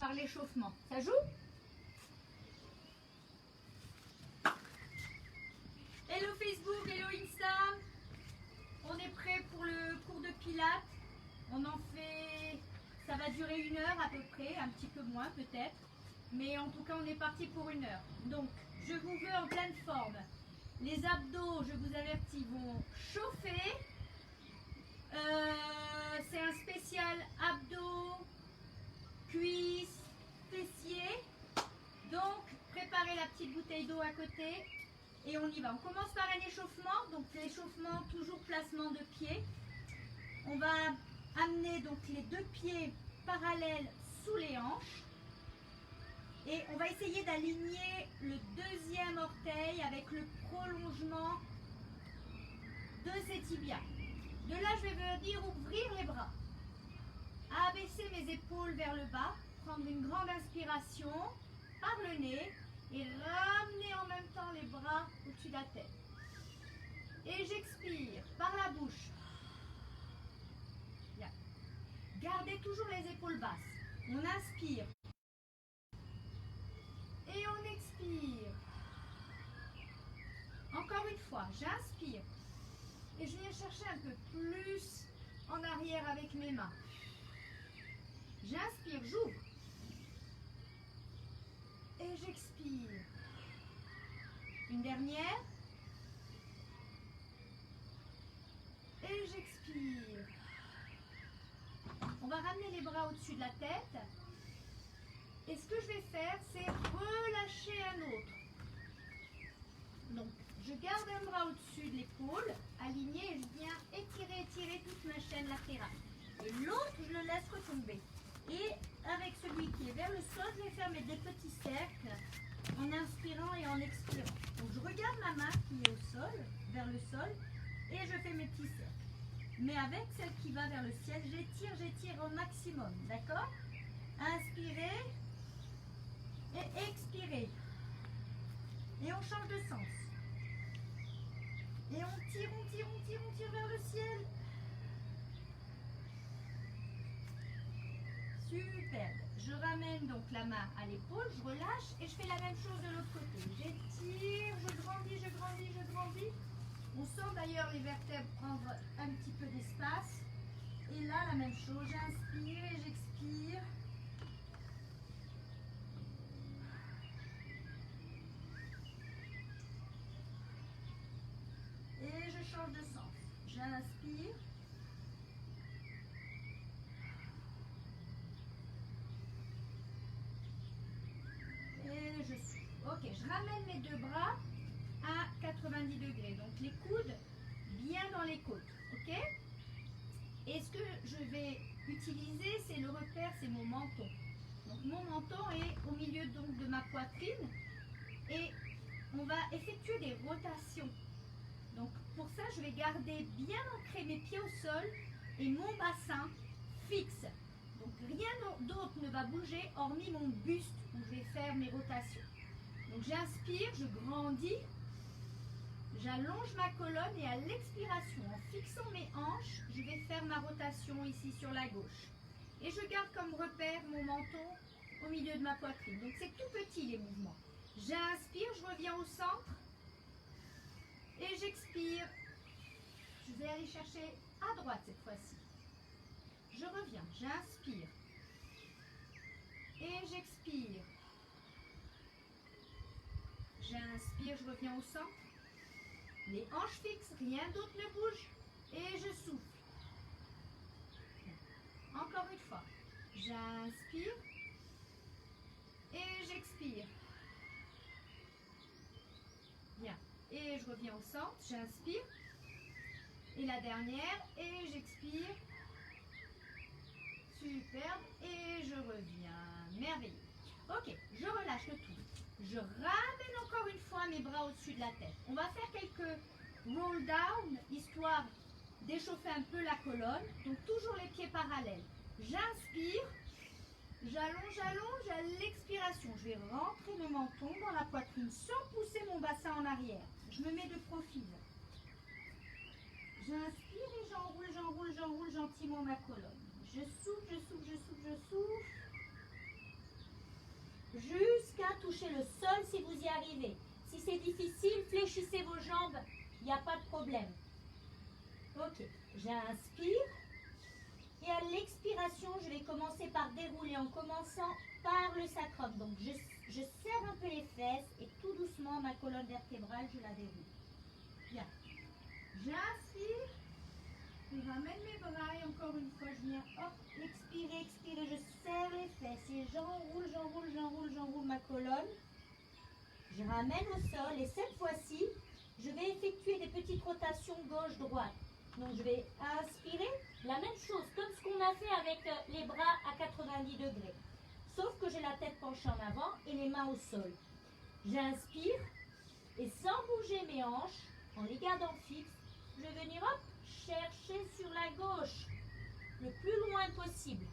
par l'échauffement. Ça joue? Hello Facebook, hello Insta. On est prêt pour le cours de pilates. On en fait, ça va durer 1 heure à peu près, un petit peu moins peut-être. Mais en tout cas, on est parti pour 1 heure. Donc, je vous veux en pleine forme. Les abdos, je vous avertis, vont chauffer. C'est un spécial abdos, cuisses, fessiers. Donc, préparez la petite bouteille d'eau à côté et on y va. On commence par un échauffement. Donc, l'échauffement, toujours placement de pied. On va amener donc les 2 pieds parallèles sous les hanches. Et on va essayer d'aligner le 2e orteil avec le prolongement de ses tibias. De là, je vais venir ouvrir les bras. Abaisser mes épaules vers le bas. Prendre une grande inspiration par le nez. Et ramener en même temps les bras au-dessus de la tête. Et j'expire par la bouche. Bien. Gardez toujours les épaules basses. On inspire. Et on expire. Encore une fois, j'inspire. Et je viens chercher un peu plus en arrière avec mes mains. J'inspire, j'ouvre. Et j'expire. Une dernière. Et j'expire. On va ramener les bras au-dessus de la tête. Et ce que je vais faire, c'est relâcher un autre. Donc, je garde un bras au-dessus de l'épaule, aligné, et je viens étirer toute ma chaîne latérale. Et l'autre, je le laisse retomber. Et avec celui qui est vers le sol, je vais faire mes 2 petits cercles en inspirant et en expirant. Donc, je regarde ma main qui est au sol, vers le sol, et je fais mes petits cercles. Mais avec celle qui va vers le ciel, j'étire au maximum, d'accord? Inspirez et expirez. Et on change de sens. Et on tire vers le ciel. Superbe. Je ramène donc la main à l'épaule, je relâche et je fais la même chose de l'autre côté. J'étire, je grandis. On sent d'ailleurs les vertèbres prendre un petit peu d'espace. Et là, la même chose, j'inspire et j'expire. Et je change de sens. J'inspire. Et je souffle. Ok, je ramène mes 2 bras à 90 degrés. Donc les coudes bien dans les côtes. Ok? Et ce que je vais utiliser, c'est le repère, c'est mon menton. Donc mon menton est au milieu donc de ma poitrine. Et on va effectuer des rotations. Donc pour ça, je vais garder bien ancré mes pieds au sol et mon bassin fixe. Donc rien d'autre ne va bouger hormis mon buste où je vais faire mes rotations. Donc j'inspire, je grandis, j'allonge ma colonne et à l'expiration, en fixant mes hanches, je vais faire ma rotation ici sur la gauche. Et je garde comme repère mon menton au milieu de ma poitrine. Donc c'est tout petit les mouvements. J'inspire, je reviens au centre. Et j'expire. Je vais aller chercher à droite cette fois-ci. Je reviens, j'inspire. Et j'expire. J'inspire, je reviens au centre. Les hanches fixes, rien d'autre ne bouge. Et je souffle. Encore une fois. J'inspire. Et j'expire. Bien. Et je reviens au centre, j'inspire. Et la dernière, et j'expire. Superbe. Et je reviens. Merveilleux. Ok, je relâche le tout. Je ramène encore une fois mes bras au-dessus de la tête. On va faire quelques roll down, histoire d'échauffer un peu la colonne. Donc toujours les pieds parallèles. J'inspire. J'allonge à l'expiration. Je vais rentrer le menton dans la poitrine sans pousser mon bassin en arrière. Je me mets de profil. J'inspire et j'enroule gentiment ma colonne. Je souffle. jusqu'à toucher le sol si vous y arrivez. Si c'est difficile, fléchissez vos jambes, il n'y a pas de problème. Ok, j'inspire. Et à l'expiration, je vais commencer par dérouler en commençant par le sacrum. Donc, je serre un peu les fesses et tout doucement, ma colonne vertébrale, je la déroule. Bien. J'inspire. Je ramène mes bras et encore une fois, je viens. Hop. Expirez, expirez, je serre les fesses et j'enroule, j'enroule, j'enroule, j'enroule ma colonne. Je ramène au sol et cette fois-ci, je vais effectuer des petites rotations gauche-droite. Donc, je vais inspirer, la même chose, comme ce qu'on a fait avec les bras à 90 degrés. Sauf que j'ai la tête penchée en avant et les mains au sol. J'inspire et sans bouger mes hanches, en les gardant fixes, je vais venir hop, chercher sur la gauche, le plus loin possible.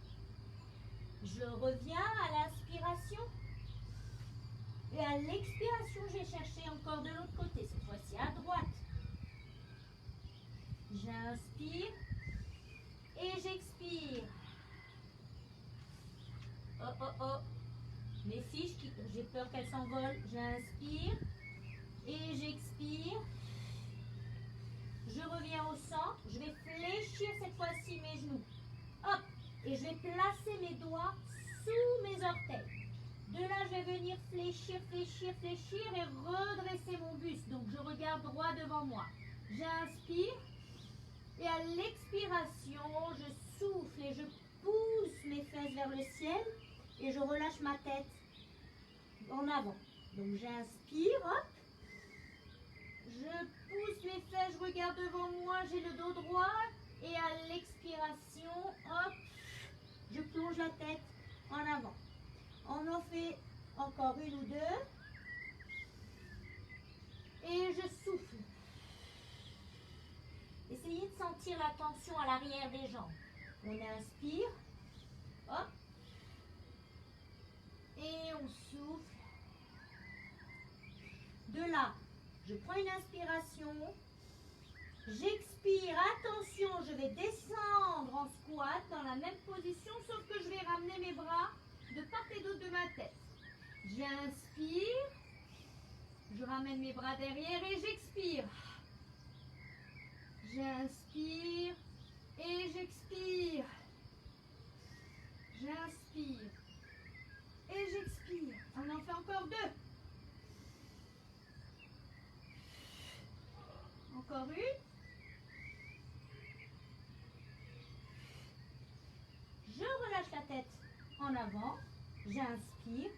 Je reviens à l'inspiration. Et à l'expiration, je vais chercher encore de l'autre côté, cette fois-ci à droite. J'inspire et j'expire. Oh, oh, oh. Mes fiches, j'ai peur qu'elles s'envolent. J'inspire et j'expire. Je reviens au centre. Je vais fléchir cette fois-ci mes genoux. Hop. Et je vais placer mes doigts sous mes orteils. De là, je vais venir fléchir, fléchir, fléchir et redresser mon buste. Donc, je regarde droit devant moi. J'inspire. Et à l'expiration, je souffle et je pousse mes fesses vers le ciel. Et je relâche ma tête en avant. Donc, j'inspire. Hop. Je pousse mes fesses, je regarde devant moi. J'ai le dos droit. Et à l'expiration, hop, je plonge la tête en avant. On en fait encore une ou deux. Et je souffle. Essayez de sentir la tension à l'arrière des jambes. On inspire. Hop. Et on souffle. De là, je prends une inspiration. J'expire. Attention, je vais descendre en squat dans la même position, sauf que je vais ramener mes bras de part et d'autre de ma tête. J'inspire, je ramène mes bras derrière et j'expire. J'inspire et j'expire. J'inspire et j'expire. On en fait encore deux. Encore une. Je relâche la tête en avant. J'inspire.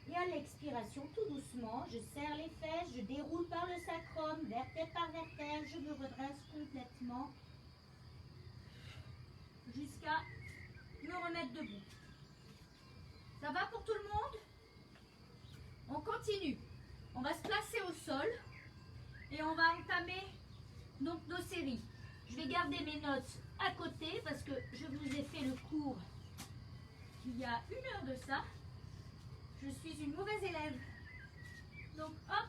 Et à l'expiration, tout doucement, je serre les fesses, je déroule par le sacrum, vertèbre par vertèbre, je me redresse complètement jusqu'à me remettre debout. Ça va pour tout le monde? On continue. On va se placer au sol et on va entamer donc nos séries. Je vais garder mes notes à côté parce que je vous ai fait le cours il y a 1 heure de ça. Je suis une mauvaise élève. Donc, hop,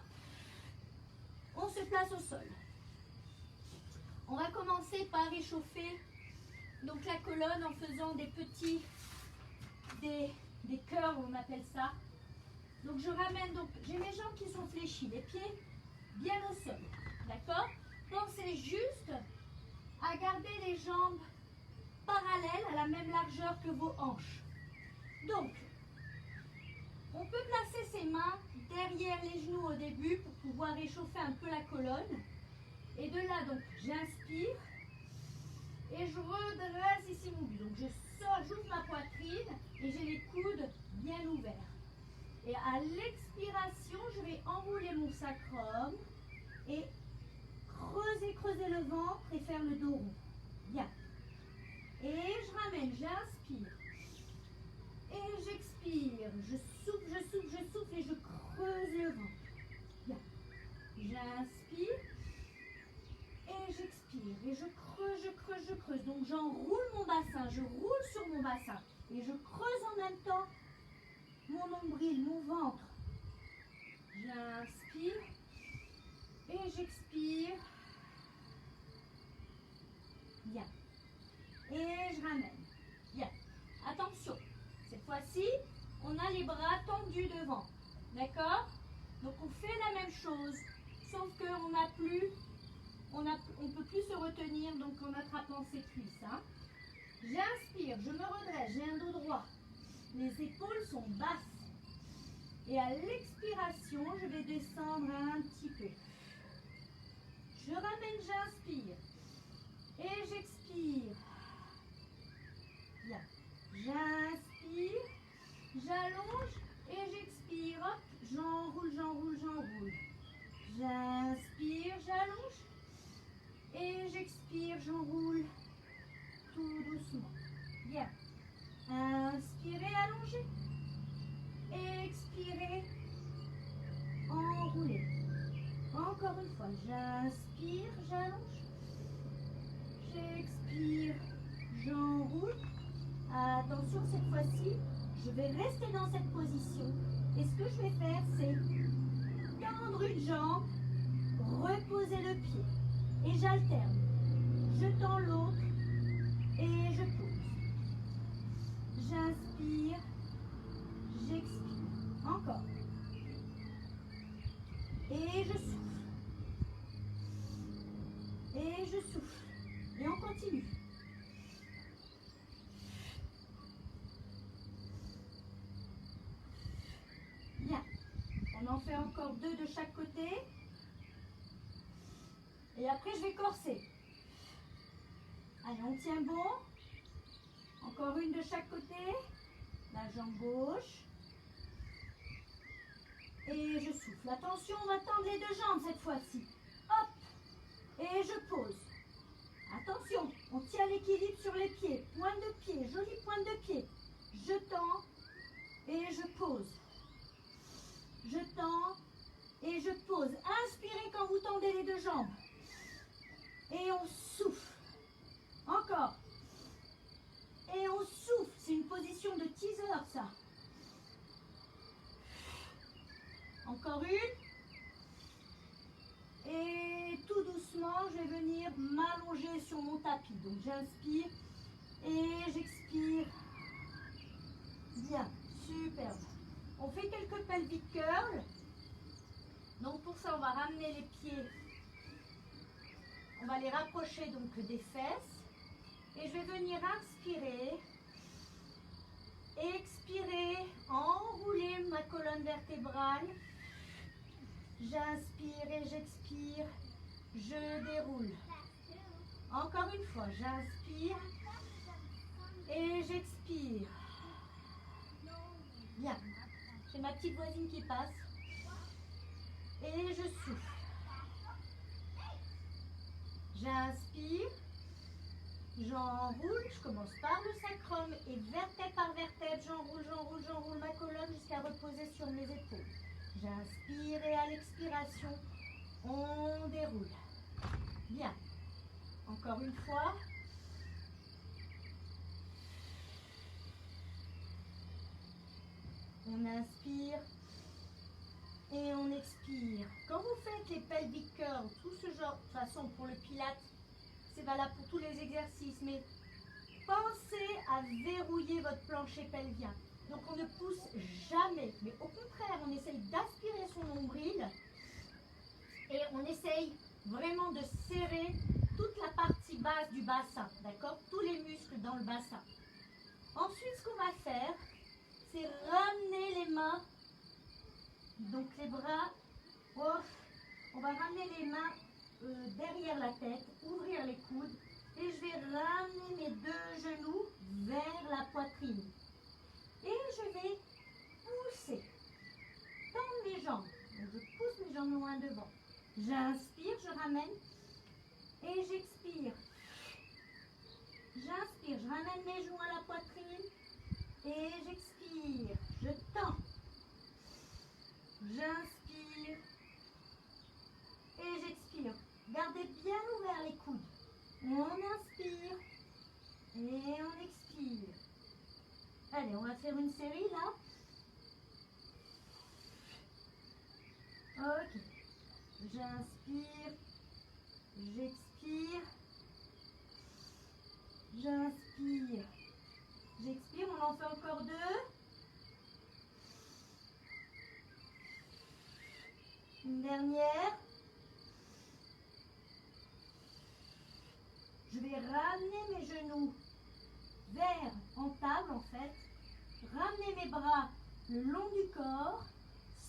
on se place au sol. On va commencer par échauffer donc la colonne en faisant des petits, des curls, on appelle ça. Donc, je ramène, donc j'ai mes jambes qui sont fléchies, les pieds bien au sol. D'accord? Pensez juste à garder les jambes parallèles à la même largeur que vos hanches. Donc, on peut placer ses mains derrière les genoux au début pour pouvoir réchauffer un peu la colonne. Et de là, donc, j'inspire et je redresse ici mon buste. Donc, j'ouvre ma poitrine et j'ai les coudes bien ouverts. Et à l'expiration, je vais enrouler mon sacrum et creuser le ventre et faire le dos rond. Bien. Et je ramène, j'inspire. Et j'expire. Je souffle, je souffle, je souffle et je creuse le ventre. Bien. J'inspire. Et j'expire. Et je creuse, je creuse, je creuse. Donc j'enroule mon bassin. Je roule sur mon bassin. Et je creuse en même temps mon nombril, mon ventre. J'inspire. Et j'expire. Bien. Et je ramène. Bien. Attention. Cette fois-ci, on a les bras tendus devant. D'accord? Donc on fait la même chose, sauf qu'on n'a plus, on peut plus se retenir donc en attrapant ses cuisses. Hein. J'inspire, je me redresse, j'ai un dos droit. Les épaules sont basses. Et à l'expiration, je vais descendre un petit peu. Je ramène, j'inspire. Et j'expire. Bien. J'inspire, j'allonge et j'expire. Hop, j'enroule, j'enroule, j'enroule. J'inspire, j'allonge et j'expire, j'enroule tout doucement. Bien. Inspirez, allongez. Expirez, enroulez. Encore une fois, j'inspire, j'allonge. J'expire, j'enroule. Attention, cette fois-ci, je vais rester dans cette position. Et ce que je vais faire, c'est tendre une jambe, reposer le pied. Et j'alterne. Je tends l'autre et je pose. J'inspire, j'expire. Encore. Et je souffle. Et je souffle. Et on continue. Bien. On en fait encore 2 de chaque côté. Et après, je vais corser. Allez, on tient bon. Encore une de chaque côté. La jambe gauche. Et je souffle. Attention, on va tendre les 2 jambes cette fois-ci. Hop. Et je pose. Attention, on tient l'équilibre sur les pieds. Pointe de pied, jolie pointe de pied. Je tends et je pose. Je tends et je pose. Inspirez quand vous tendez les 2 jambes. Et on souffle. Encore. Et on souffle. C'est une position de teaser, ça. Encore une. Et tout doucement, je vais venir m'allonger sur mon tapis. Donc j'inspire et j'expire. Bien, superbe. On fait quelques pelvic curls. Donc pour ça, on va ramener les pieds. On va les rapprocher donc des fesses. Et je vais venir inspirer. Expirer, enrouler ma colonne vertébrale. J'inspire et j'expire. Je déroule. Encore une fois, j'inspire et j'expire. Bien. J'ai ma petite voisine qui passe. Et je souffle. J'inspire. J'enroule. Je commence par le sacrum et vertèbre par vertèbre, j'enroule, j'enroule, j'enroule ma colonne jusqu'à reposer sur mes épaules. J'inspire et à l'expiration, on déroule. Bien. Encore une fois. On inspire et on expire. Quand vous faites les pelvic curls, tout ce genre, de toute façon pour le pilates, c'est valable pour tous les exercices, mais pensez à verrouiller votre plancher pelvien. Donc on ne pousse jamais, mais au contraire, on essaye d'aspirer son nombril et on essaye vraiment de serrer toute la partie basse du bassin, d'accord? Tous les muscles dans le bassin. Ensuite, ce qu'on va faire, c'est ramener les mains, donc les bras, on va ramener les mains derrière la tête, ouvrir les coudes et je vais ramener mes 2 genoux vers la poitrine. Et je vais pousser, tendre mes jambes. Donc je pousse mes jambes loin devant. J'inspire, je ramène et j'expire. J'inspire, je ramène mes genoux à la poitrine et j'expire. Je tends. J'inspire et j'expire. Gardez bien ouvert les coudes. On inspire et on expire. Allez, on va faire une série là. Ok. J'inspire. J'expire. J'inspire. J'expire. On en fait encore 2. Une dernière. Je vais ramener mes genoux vers en table en fait. Ramener mes bras le long du corps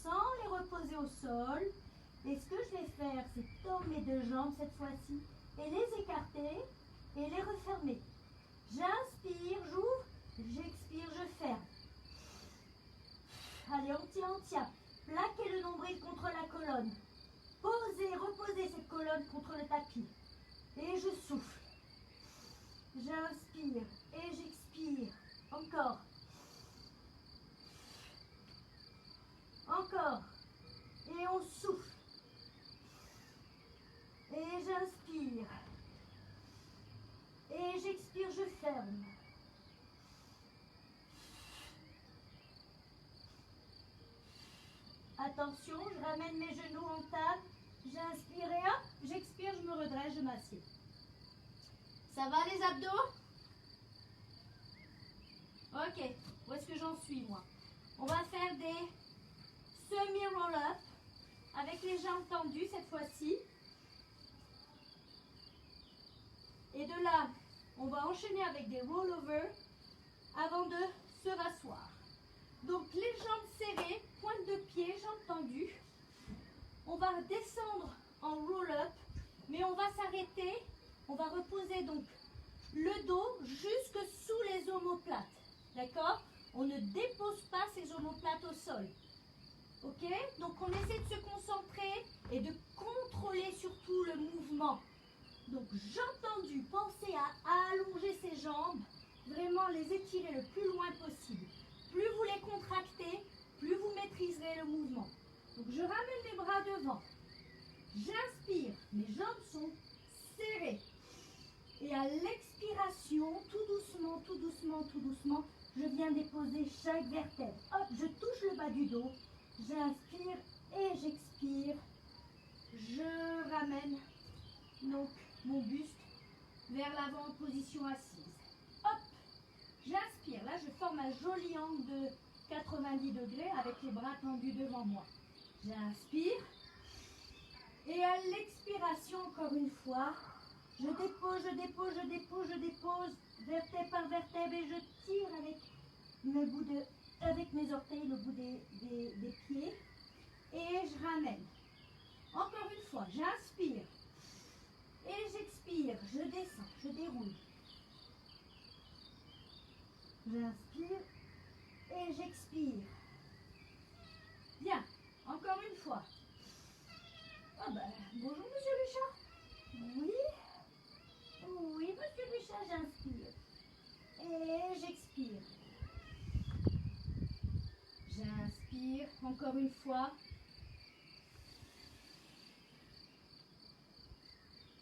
sans les reposer au sol. Et ce que je vais faire, c'est tendre mes deux jambes cette fois-ci et les écarter et les refermer. J'inspire, j'ouvre, j'expire, je ferme. Allez, on tient. Plaquez le nombril contre la colonne. Posez, reposez cette colonne contre le tapis. Et je souffle. J'inspire et j'expire. Encore. Encore. Et on souffle. Et j'inspire. Et j'expire, je ferme. Attention, je ramène mes genoux en table. J'inspire et hop, j'expire, je me redresse, je m'assieds. Ça va les abdos? Ok, où est-ce que j'en suis moi? On va faire des semi-roll-up avec les jambes tendues cette fois-ci. Et de là, on va enchaîner avec des roll-over avant de se rasseoir. Donc les jambes serrées, pointe de pied, jambes tendues. On va descendre en roll-up, mais on va s'arrêter. On va reposer donc le dos jusque sous les omoplates. D'accord? On ne dépose pas ces omoplates au sol. Ok? Donc on essaie de se concentrer et de contrôler surtout le mouvement. Donc jambes tendues, pensez à allonger ces jambes, vraiment les étirer le plus loin possible. Plus vous les contractez, plus vous maîtriserez le mouvement. Donc je ramène mes bras devant. J'inspire, mes jambes sont serrées. Et à l'expiration, tout doucement, tout doucement, tout doucement, je viens déposer chaque vertèbre. Hop, je touche le bas du dos. J'inspire et j'expire. Je ramène donc mon buste vers l'avant en position assise. Hop, j'inspire. Là, je forme un joli angle de 90 degrés avec les bras tendus devant moi. J'inspire. Et à l'expiration, encore une fois, je dépose, je dépose, je dépose, je dépose, vertèbre par vertèbre et je tire avec mes orteils le bout des pieds. Et je ramène. Encore une fois, j'inspire. Et j'expire, je descends, je déroule. J'inspire et j'expire. Bien, encore une fois. Ah ben, bonjour Monsieur Richard. Oui. Oui, Monsieur Richard, j'inspire. Et j'expire. J'inspire, encore une fois.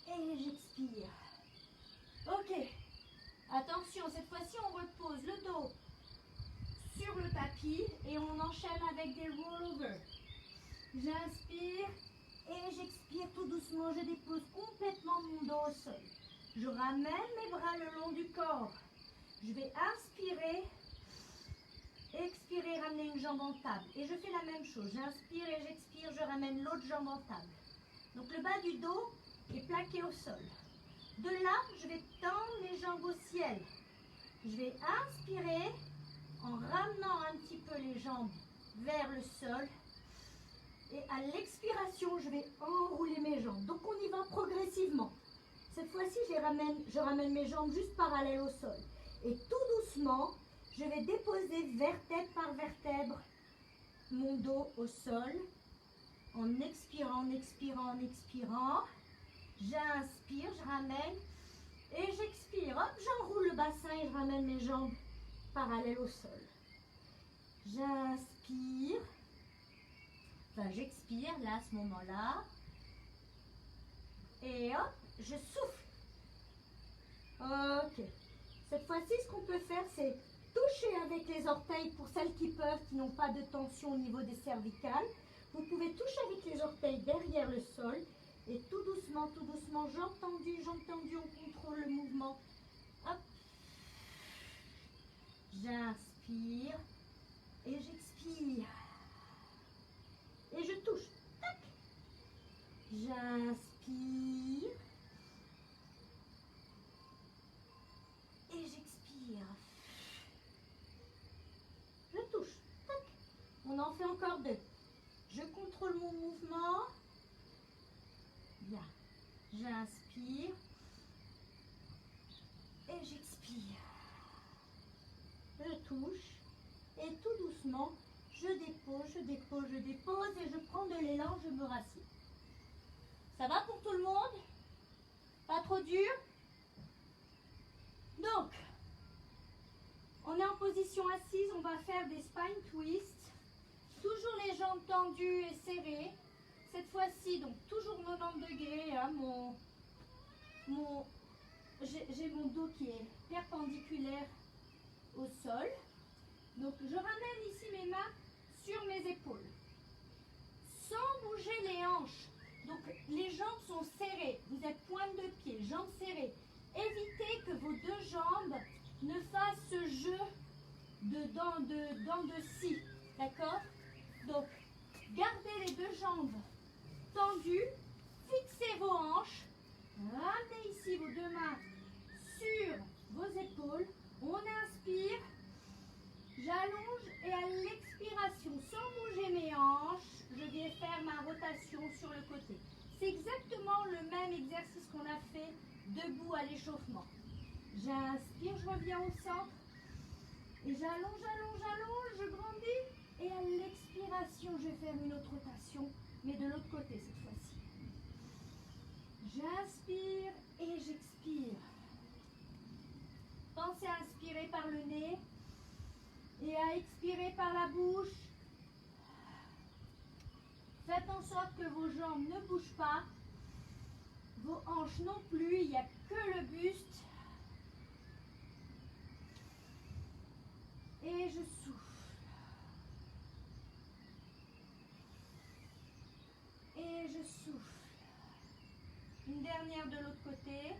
Et j'expire. Ok. Attention, cette fois-ci, on repose le dos sur le tapis et on enchaîne avec des roll-over. J'inspire et j'expire tout doucement. Je dépose complètement mon dos au sol. Je ramène mes bras le long du corps. Je vais inspirer, expirer, ramener une jambe en table. Et je fais la même chose. J'inspire et j'expire, je ramène l'autre jambe en table. Donc le bas du dos est plaqué au sol. De là, je vais tendre les jambes au ciel. Je vais inspirer en ramenant un petit peu les jambes vers le sol. Et à l'expiration, je vais enrouler mes jambes. Donc on y va progressivement. Cette fois-ci, je ramène mes jambes juste parallèles au sol. Et tout doucement, je vais déposer vertèbre par vertèbre mon dos au sol. En expirant, en expirant, en expirant. J'inspire, je ramène. Et j'expire. Hop, j'enroule le bassin et je ramène mes jambes parallèles au sol. J'inspire. Enfin, j'expire là, à ce moment-là. Et hop, je souffle. Ok. Cette fois-ci, ce qu'on peut faire, c'est toucher avec les orteils pour celles qui peuvent, qui n'ont pas de tension au niveau des cervicales. Vous pouvez toucher avec les orteils derrière le sol. Et tout doucement, jambes tendues, on contrôle le mouvement. Hop. J'inspire et j'expire. Et je touche. Tac. J'inspire. Et j'expire. Je touche. Tac. On en fait encore 2. Je contrôle mon mouvement. Bien. J'inspire. Et j'expire. Je touche. Et tout doucement, je dépose, je dépose, je dépose. Et je prends de l'élan, je me rassieds. Ça va pour tout le monde? Pas trop dur? Donc, on est en position assise. On va faire des spine twists. Toujours les jambes tendues et serrées. Cette fois-ci, donc toujours 90 degrés. Hein, j'ai mon dos qui est perpendiculaire au sol. Donc, je ramène ici mes mains sur mes épaules. Sans bouger les hanches. Donc, les jambes sont serrées. Vous êtes pointe de pied, jambes serrées. Évitez que vos 2 jambes ne fassent ce jeu de dents de scie. D'accord? Donc, gardez les 2 jambes tendues. Fixez vos hanches. Ramenez ici vos 2 mains sur vos épaules. On inspire. J'allonge et à l'expiration, sans bouger mes hanches, je vais faire ma rotation sur le côté. C'est exactement le même exercice qu'on a fait debout à l'échauffement. J'inspire, je reviens au centre. Et j'allonge, j'allonge, j'allonge, je grandis. Et à l'expiration, je vais faire une autre rotation, mais de l'autre côté cette fois-ci. J'inspire et j'expire. Pensez à inspirer par le nez. Et à expirer par la bouche. Faites en sorte que vos jambes ne bougent pas. Vos hanches non plus. Il n'y a que le buste. Et je souffle. Et je souffle. Une dernière de l'autre côté.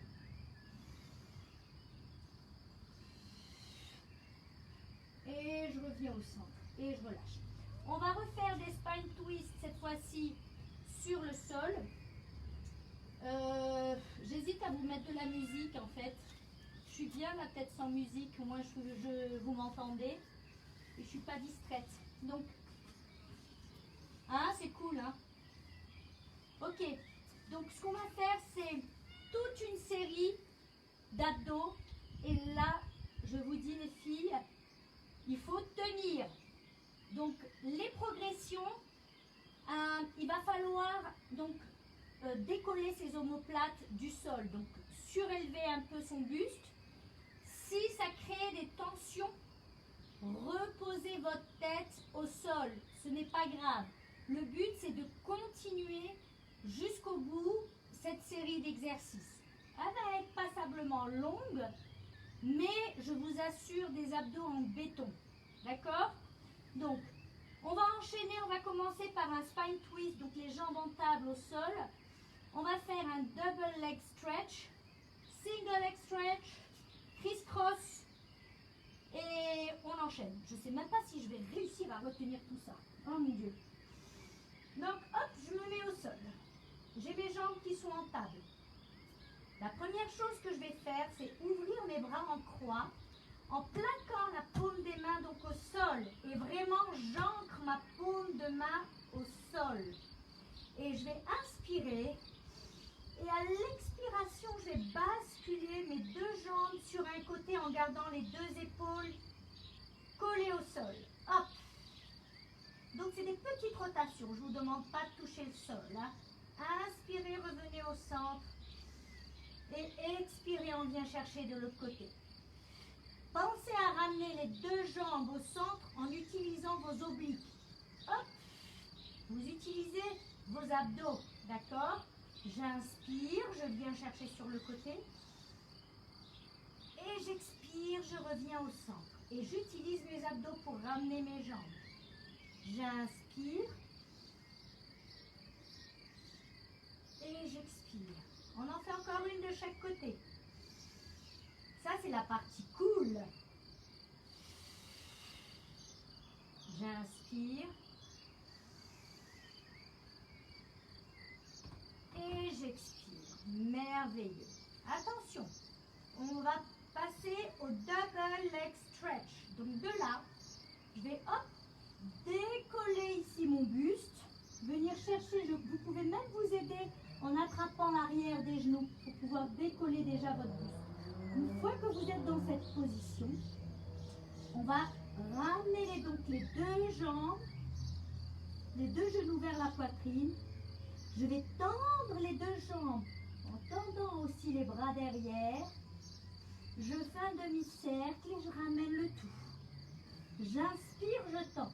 Et je reviens au centre. Et je relâche. On va refaire des spine twists cette fois-ci sur le sol. J'hésite à vous mettre de la musique en fait. Je suis bien la tête sans musique. Au moins vous m'entendez. Et je ne suis pas distraite. Donc, hein, c'est cool, hein? Ok. Donc, ce qu'on va faire, c'est toute une série d'abdos. Et là, je vous dis les filles, il faut tenir. Donc, les progressions, il va falloir donc décoller ses omoplates du sol. Donc, surélever un peu son buste. Si ça crée des tensions, reposez votre tête au sol. Ce n'est pas grave. Le but, c'est de continuer jusqu'au bout cette série d'exercices. Elle va être passablement longue, mais je vous assure des abdos en béton. D'accord? Donc, on va enchaîner, on va commencer par un spine twist, donc les jambes en table au sol. On va faire un double leg stretch, single leg stretch, criss-cross et on enchaîne. Je ne sais même pas si je vais réussir à retenir tout ça. Oh mon Dieu. Donc, hop, je me mets au sol. J'ai mes jambes qui sont en table. La première chose que je vais faire, c'est ouvrir mes bras en croix en plaquant la paume des mains donc au sol. Et vraiment, j'ancre ma paume de main au sol. Et je vais inspirer. Et à l'expiration, je vais basculer mes 2 jambes sur un côté en gardant les 2 épaules collées au sol. Hop. Donc, c'est des petites rotations. Je ne vous demande pas de toucher le sol. Hein. Inspirez, revenez au centre. Et expirez, on vient chercher de l'autre côté. Pensez à ramener les 2 jambes au centre en utilisant vos obliques. Hop. Vous utilisez vos abdos. D'accord? J'inspire, je viens chercher sur le côté. Et j'expire, je reviens au centre. Et j'utilise mes abdos pour ramener mes jambes. J'inspire. Et j'expire. On en fait encore une de chaque côté. Ça, c'est la partie cool. J'inspire. Merveilleux. Attention, on va passer au double leg stretch. Donc de là, je vais hop, décoller ici mon buste, venir chercher, vous pouvez même vous aider en attrapant l'arrière des genoux pour pouvoir décoller déjà votre buste. Une fois que vous êtes dans cette position, on va ramener les deux jambes, les deux genoux vers la poitrine. Je vais tendre les deux jambes en tendant aussi les bras derrière. Je fais un demi-cercle et je ramène le tout. J'inspire, je tends.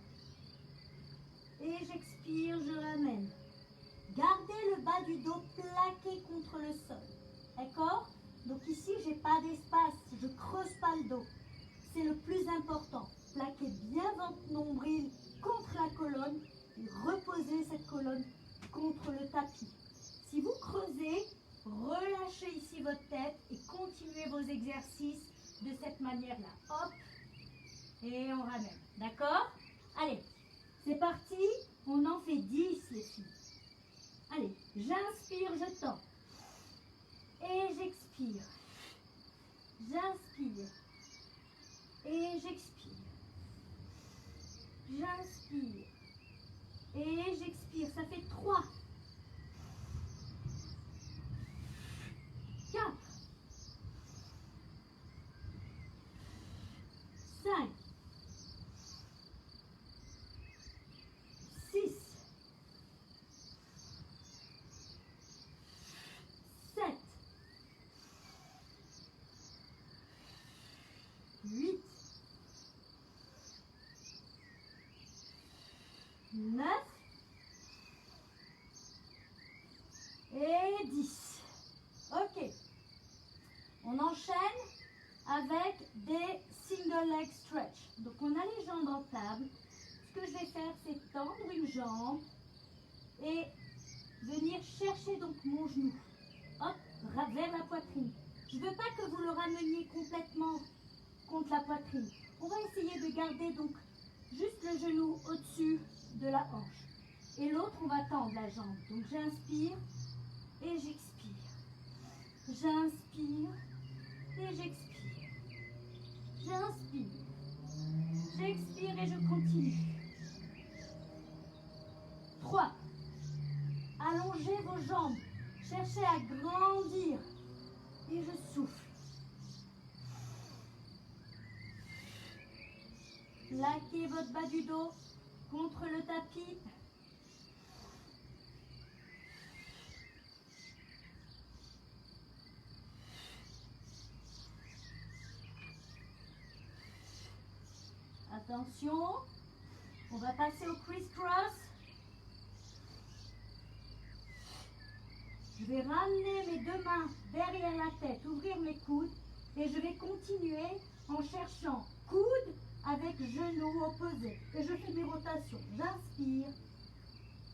Et j'expire, je ramène. Gardez le bas du dos plaqué contre le sol. D'accord? Donc ici, je n'ai pas d'espace. Je ne creuse pas le dos. C'est le plus important. Plaquez bien votre nombril contre la colonne et reposez cette colonne contre le tapis. Si vous creusez, relâchez ici votre tête et continuez vos exercices de cette manière-là. Hop, et on ramène. D'accord? Allez, c'est parti. On en fait 10, les filles. Allez, j'inspire, je tends. Et j'expire. J'inspire. Et j'expire. J'inspire. Et j'expire. Ça fait 3. 4. 5. 6. 7. 8. 9. Et 10. Ok. On enchaîne avec des single leg stretch. Donc on a les jambes en table. Ce que je vais faire, c'est tendre une jambe et venir chercher donc mon genou. Hop, vers la poitrine. Je ne veux pas que vous le rameniez complètement contre la poitrine. On va essayer de garder donc juste le genou au-dessus de la hanche. Et l'autre, on va tendre la jambe. Donc j'inspire et j'expire. J'inspire et j'expire. J'inspire. J'expire et je continue. 3. Allongez vos jambes. Cherchez à grandir. Et je souffle. Plaquez votre bas du dos contre le tapis. Attention, on va passer au criss-cross. Je vais ramener mes deux mains derrière la tête, ouvrir mes coudes et je vais continuer en cherchant coude avec genou opposé. Et je fais mes rotations. J'inspire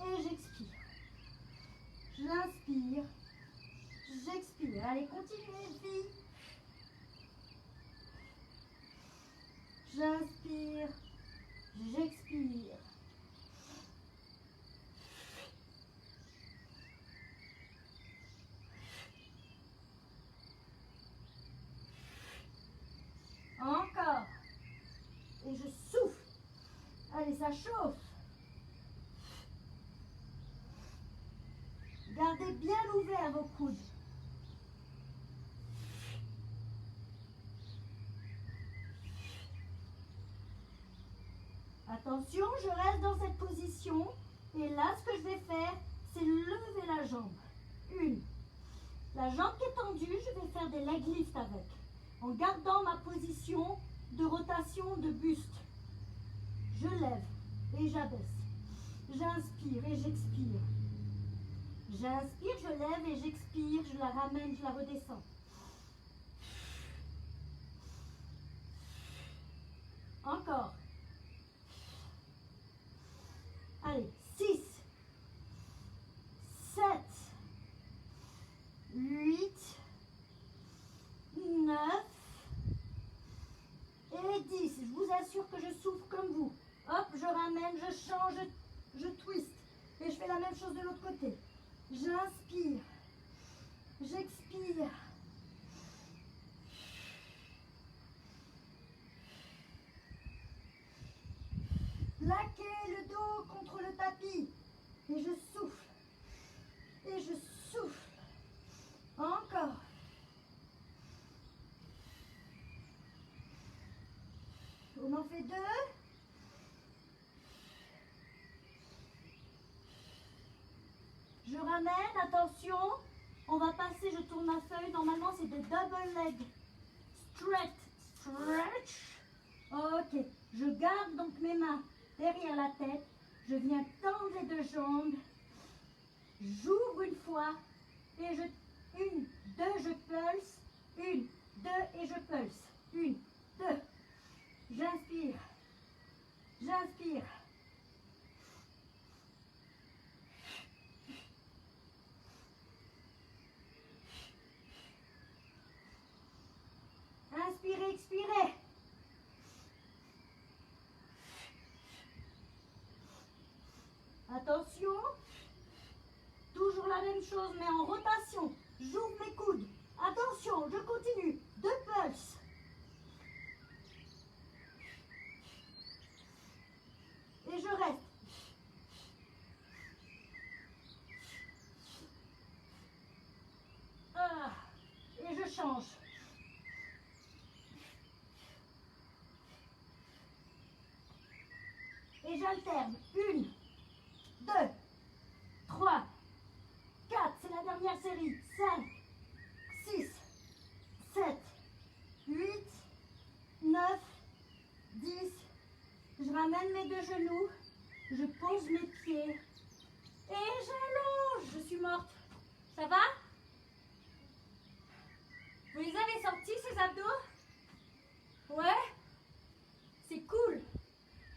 et j'expire. J'inspire, j'expire. Allez, continuez les filles. J'inspire, j'expire. Encore. Et je souffle. Allez, ça chauffe. Gardez bien ouvert vos coudes. Attention, je reste dans cette position. Et là, ce que je vais faire, c'est lever la jambe. Une. La jambe qui est tendue, je vais faire des leg lifts avec. En gardant ma position de rotation de buste. Je lève et j'abaisse. J'inspire et j'expire. J'inspire, je lève et j'expire. Je la ramène, je la redescends. Encore. Allez, 6, 7, 8, 9 et 10. Je vous assure que je souffle comme vous. Hop, je ramène, je change, je twist. Et je fais la même chose de l'autre côté. J'inspire. J'expire. Plaquez le dos contre le tapis. Et je souffle. Et je souffle. Encore. On en fait 2. Je ramène, attention. On va passer, je tourne ma feuille. Normalement, c'est de double leg. Stretch. Ok. Je garde donc mes mains derrière la tête. Je viens tendre les 2 jambes. J'ouvre une fois. Et je... 1, 2, je pulse. 1, 2 et je pulse. 1, 2. J'inspire. J'inspire. Inspirez, expirez. Attention. Toujours la même chose, mais en rotation. J'ouvre mes coudes. Attention, je continue. 2 pulses. Et je reste. Ah, et je change. Et j'alterne. 1, 2, 3, 4. C'est la dernière série. 5, 6, 7, 8, 9, 10. Je ramène mes 2 genoux. Je pose mes pieds. Et j'allonge. Je suis morte. Ça va? Vous les avez sortis ces abdos? Ouais? C'est cool.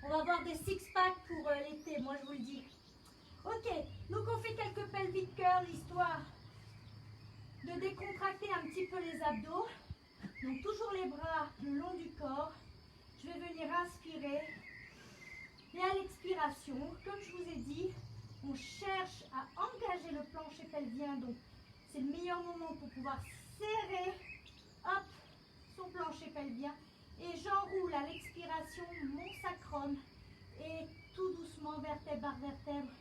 On va avoir des six-packs pour l'été, moi je vous le dis. Ok, donc on fait quelques pelvic curls, histoire de décontracter un petit peu les abdos. Donc toujours les bras le long du corps. Je vais venir inspirer. Et à l'expiration, comme je vous ai dit, on cherche à engager le plancher pelvien. Donc c'est le meilleur moment pour pouvoir serrer, hop, son plancher pelvien. Et j'enroule à l'expiration mon sacrum et tout doucement, vertèbre par vertèbre,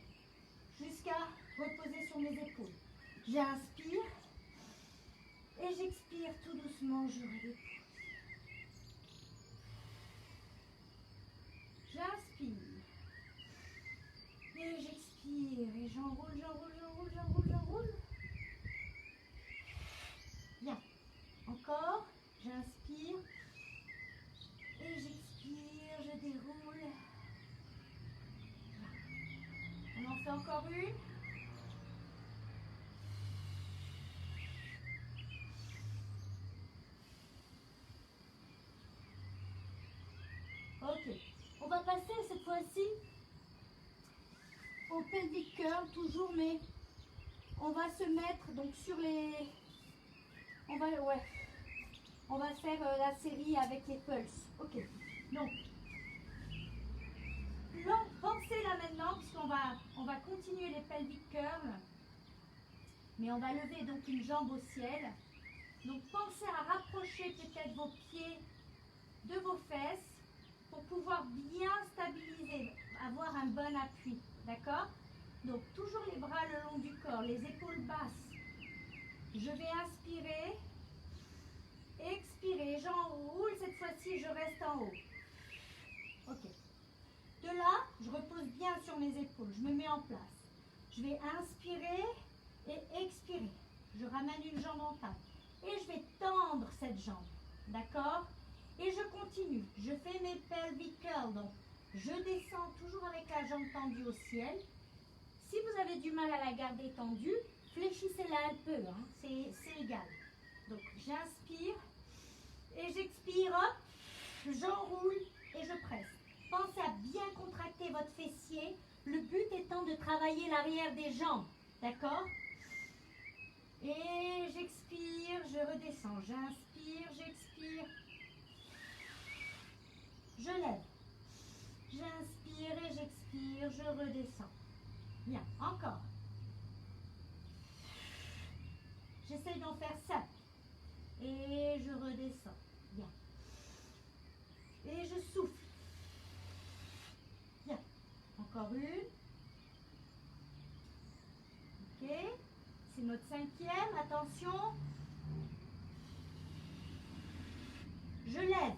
jusqu'à reposer sur mes épaules. J'inspire et j'expire tout doucement, je redépose. J'inspire et j'expire et j'enroule, j'enroule, j'enroule, j'enroule, j'enroule. Bien. Encore, j'inspire. Et j'expire, je déroule. On en fait encore une. Ok. On va passer cette fois-ci au pelvic curl, toujours, mais on va se mettre donc sur les... On va faire la série avec les pulses. Ok. Donc, pensez là maintenant, puisqu'on va continuer les pelvic curls. Mais on va lever donc une jambe au ciel. Donc pensez à rapprocher peut-être vos pieds de vos fesses pour pouvoir bien stabiliser, avoir un bon appui. D'accord? Donc toujours les bras le long du corps, les épaules basses. Je vais inspirer, expirer, j'enroule, cette fois-ci je reste en haut. Ok. De là, je repose bien sur mes épaules, je me mets en place. Je vais inspirer et expirer. Je ramène une jambe en taille. Et je vais tendre cette jambe. D'accord? Et je continue. Je fais mes pelvic curls. Donc, je descends toujours avec la jambe tendue au ciel. Si vous avez du mal à la garder tendue, fléchissez-la un peu. Hein. C'est égal. Donc, j'inspire et j'expire. Hop, j'enroule et je presse. Pensez à bien contracter votre fessier. Le but étant de travailler l'arrière des jambes. D'accord? Et j'expire, je redescends. J'inspire, j'expire. Je lève. J'inspire et j'expire, je redescends. Bien, encore. J'essaye d'en faire 5. Et je redescends. Bien. Et je souffle. Bien. Encore une. Ok. C'est notre 5e. Attention. Je lève.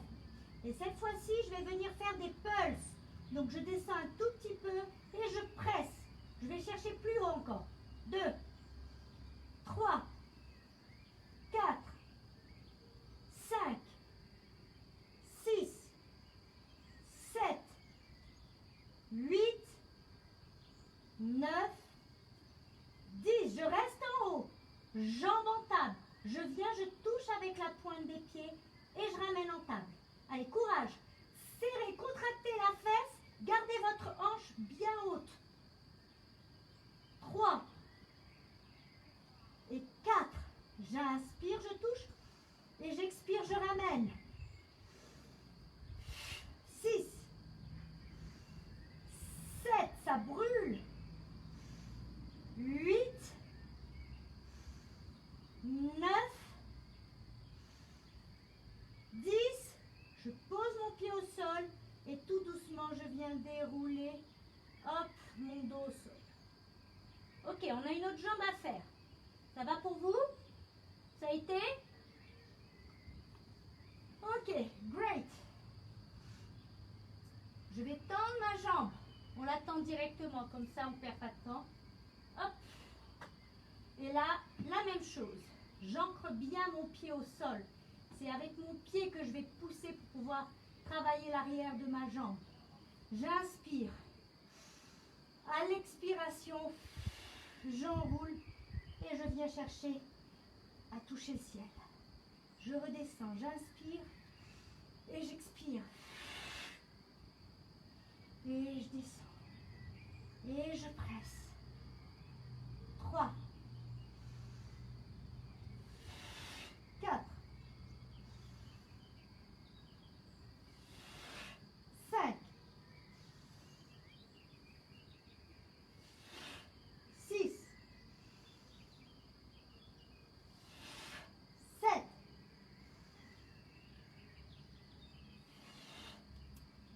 Et cette fois-ci, je vais venir faire des pulses. Donc, je descends un tout petit peu et je presse. Je vais chercher plus haut encore. 2, 3, 4, 5, 6, 7, 8, 9, 10. Je reste en haut. Jambes en table. Je viens, je touche avec la pointe des pieds et je ramène en table. Allez, courage. Serrez, contractez la fesse. Gardez votre hanche bien haute. 3 et 4. J'inspire, je touche. Et j'expire, je ramène. 6, 7, ça brûle. 8, 9, 10. Je pose mon pied au sol et tout doucement, je viens dérouler. Hop, mon dos au sol. Ok, on a une autre jambe à faire. Ça va pour vous? Ça a été? Ok, great. Je vais tendre ma jambe. On la tend directement, comme ça on ne perd pas de temps. Hop. Et là, la même chose. J'ancre bien mon pied au sol. C'est avec mon pied que je vais pousser pour pouvoir travailler l'arrière de ma jambe. J'inspire. À l'expiration, j'enroule et je viens chercher à toucher le ciel. Je redescends, j'inspire et j'expire. Et je descends. Et je presse. 3, 4, 5, 6, 7,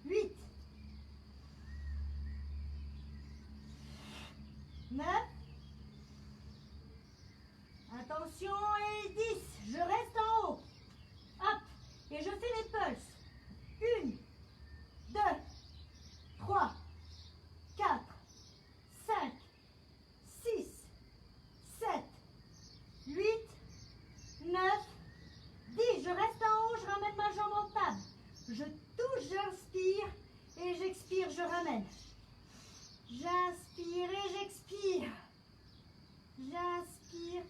8, 9, attention, et 10. Je reste en haut. Hop, et je fais les pulses. 1, 2, 3, 4, 5, 6, 7, 8, 9, 10. Je reste en haut, je ramène ma jambe en table. Je touche, j'inspire et j'expire, je ramène. J'inspire et j'expire. J'inspire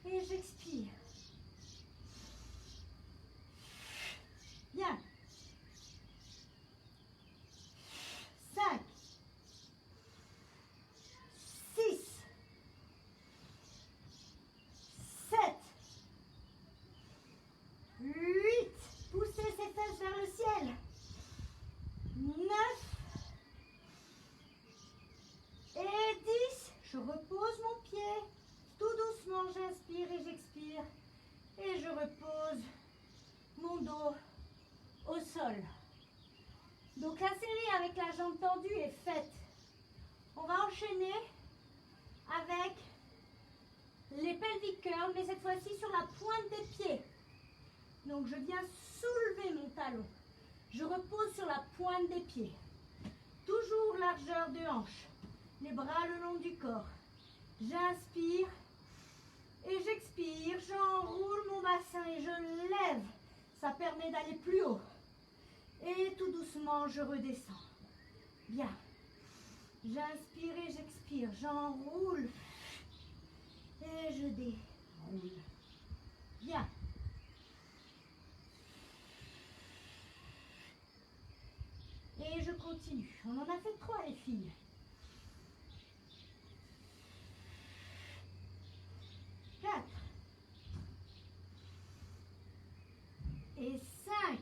et j'expire. Bien. 5, 6, 7, 8. Poussez ces fesses vers le ciel. 9 et 10. Je repose mon pied. Tout doucement, j'inspire et j'expire. Et je repose mon dos au sol. Donc la série avec la jambe tendue est faite. On va enchaîner avec les pelvic curls, mais cette fois-ci sur la pointe des pieds. Donc je viens soulever mon talon. Je repose sur la pointe des pieds. Toujours largeur de hanche. Les bras le long du corps. J'inspire et j'expire. J'enroule mon bassin et je lève. Ça permet d'aller plus haut. Et tout doucement, je redescends. Bien. J'inspire et j'expire. J'enroule. Et je déroule. Bien. Et je continue. On en a fait 3, les filles. 4. Et 5.